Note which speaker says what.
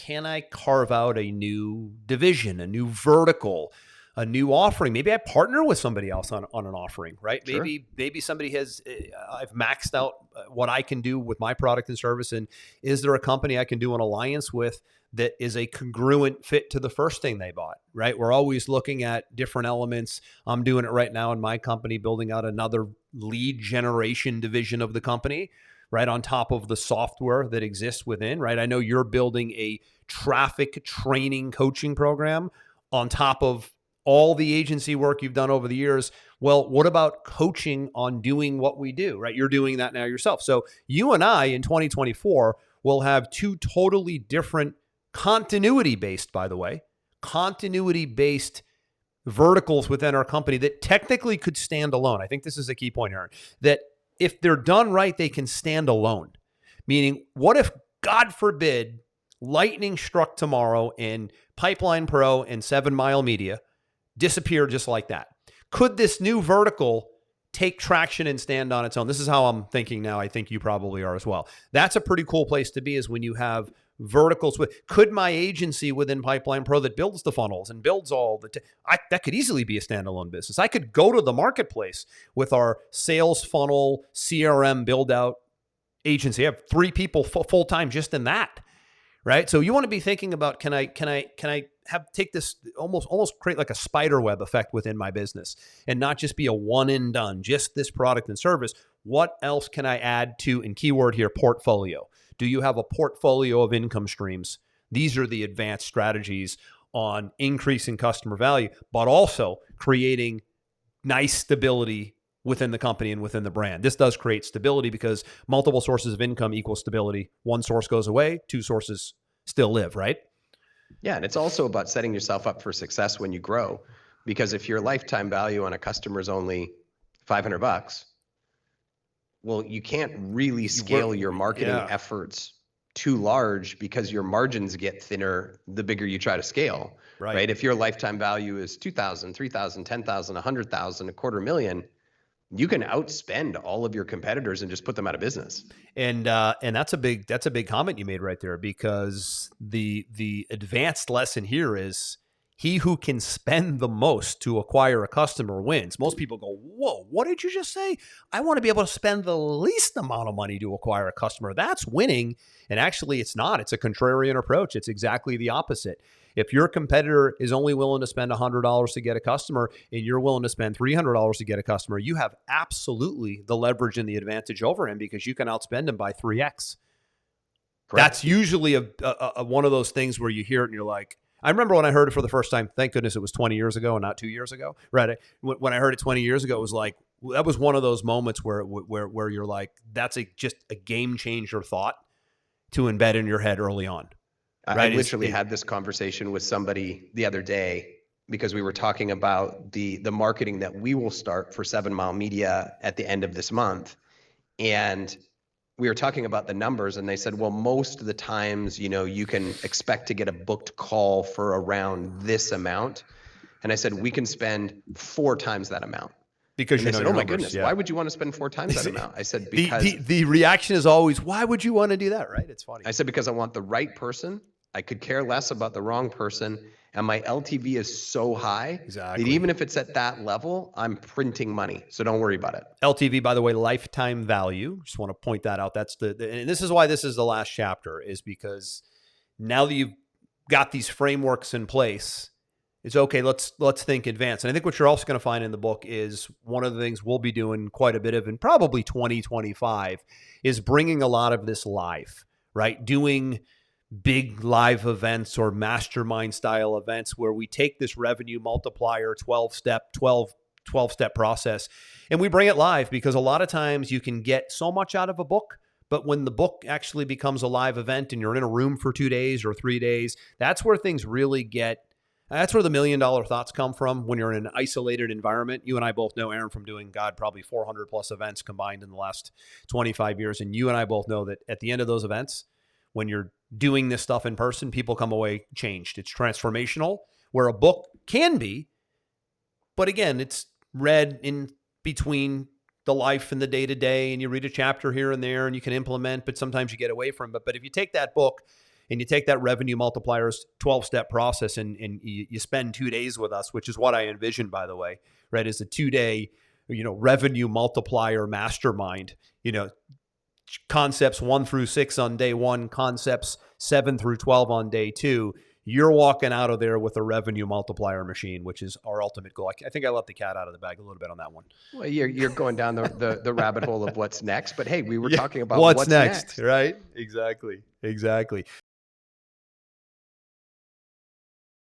Speaker 1: can I carve out a new division, a new vertical, a new offering? Maybe I partner with somebody else on an offering, right?
Speaker 2: Sure.
Speaker 1: Maybe somebody has, I've maxed out what I can do with my product and service. And is there a company I can do an alliance with that is a congruent fit to the first thing they bought, right? We're always looking at different elements. I'm doing it right now in my company, building out another lead generation division of the company, right, on top of the software that exists within, right? I know you're building a traffic training coaching program on top of all the agency work you've done over the years. Well, what about coaching on doing what we do, right? You're doing that now yourself. So you and I in 2024 will have two totally different continuity-based, by the way, continuity-based verticals within our company that technically could stand alone. I think this is a key point, Aaron, that if they're done right, they can stand alone. Meaning, what if, God forbid, lightning struck tomorrow and Pipeline Pro and 7 Mile Media disappear just like that? Could this new vertical take traction and stand on its own? This is how I'm thinking now. I think you probably are as well. That's a pretty cool place to be, is when you have verticals. Could my agency within Pipeline Pro that builds the funnels and builds all the that could easily be a standalone business. I could go to the marketplace with our sales funnel CRM build out agency. I have 3 people full time just in that, right? So you want to be thinking about, can I take this almost create like a spider web effect within my business and not just be a one and done, just this product and service. What else can I add to, and keyword here, portfolio? Do you have a portfolio of income streams? These are the advanced strategies on increasing customer value, but also creating nice stability within the company and within the brand. This does create stability because multiple sources of income equals stability. One source goes away, 2 sources still live, right?
Speaker 2: Yeah, and it's also about setting yourself up for success when you grow. Because if your lifetime value on a customer is only $500, well, you can't really scale your marketing efforts too large because your margins get thinner the bigger you try to scale, right? If your lifetime value is $2,000, $3,000, $10,000, $100,000, $250,000, you can outspend all of your competitors and just put them out of business.
Speaker 1: And that's a big comment you made right there, because the advanced lesson here is he who can spend the most to acquire a customer wins. Most people go, whoa, what did you just say? I want to be able to spend the least amount of money to acquire a customer. That's winning. And actually, it's not. It's a contrarian approach. It's exactly the opposite. If your competitor is only willing to spend $100 to get a customer and you're willing to spend $300 to get a customer, you have absolutely the leverage and the advantage over him because you can outspend him by 3x. Correct. That's usually a one of those things where you hear it and you're like, I remember when I heard it for the first time, thank goodness it was 20 years ago and not 2 years ago, right? When I heard it 20 years ago, it was like, that was one of those moments where you're like, that's just a game changer thought to embed in your head early on.
Speaker 2: Right? I literally had this conversation with somebody the other day because we were talking about the marketing that we will start for 7 Mile Media at the end of this month. And we were talking about the numbers and they said, well, most of the times, you can expect to get a booked call for around this amount. And I said, we can spend 4 times that amount.
Speaker 1: Because
Speaker 2: they said, oh my goodness, why would you want to spend 4 times that amount? I said, because
Speaker 1: the reaction is always, why would you want to do that? Right? It's funny.
Speaker 2: I said, because I want the right person. I could care less about the wrong person. And my LTV is so high that even if it's at that level, I'm printing money. So don't worry about it.
Speaker 1: LTV, by the way, lifetime value. Just want to point that out. That's and this is why this is the last chapter, is because now that you've got these frameworks in place, it's okay. Let's think advanced. And I think what you're also going to find in the book is one of the things we'll be doing quite a bit of in probably 2025 is bringing a lot of this live, right? Doing big live events or mastermind style events where we take this revenue multiplier 12-step process and we bring it live, because a lot of times you can get so much out of a book, but when the book actually becomes a live event and you're in a room for 2 days or 3 days, that's where things really that's where the $1 million thoughts come from, when you're in an isolated environment. You and I both know, Aaron, from doing, probably 400 plus events combined in the last 25 years. And you and I both know that at the end of those events, when you're doing this stuff in person, people come away changed. It's transformational, where a book can be, but again, it's read in between the life and the day-to-day, and you read a chapter here and there and you can implement, but sometimes you get away from it. But if you take that book and you take that revenue multipliers 12-step process and you spend 2 days with us, which is what I envision, by the way, right? Is a 2-day, revenue multiplier mastermind, concepts 1 through 6 on day 1, concepts 7 through 12 on day 2. You're walking out of there with a revenue multiplier machine, which is our ultimate goal. I think I let the cat out of the bag a little bit on that one.
Speaker 2: Well, you're going down the rabbit hole of what's next, but hey, we were talking about
Speaker 1: what's next, right? Exactly.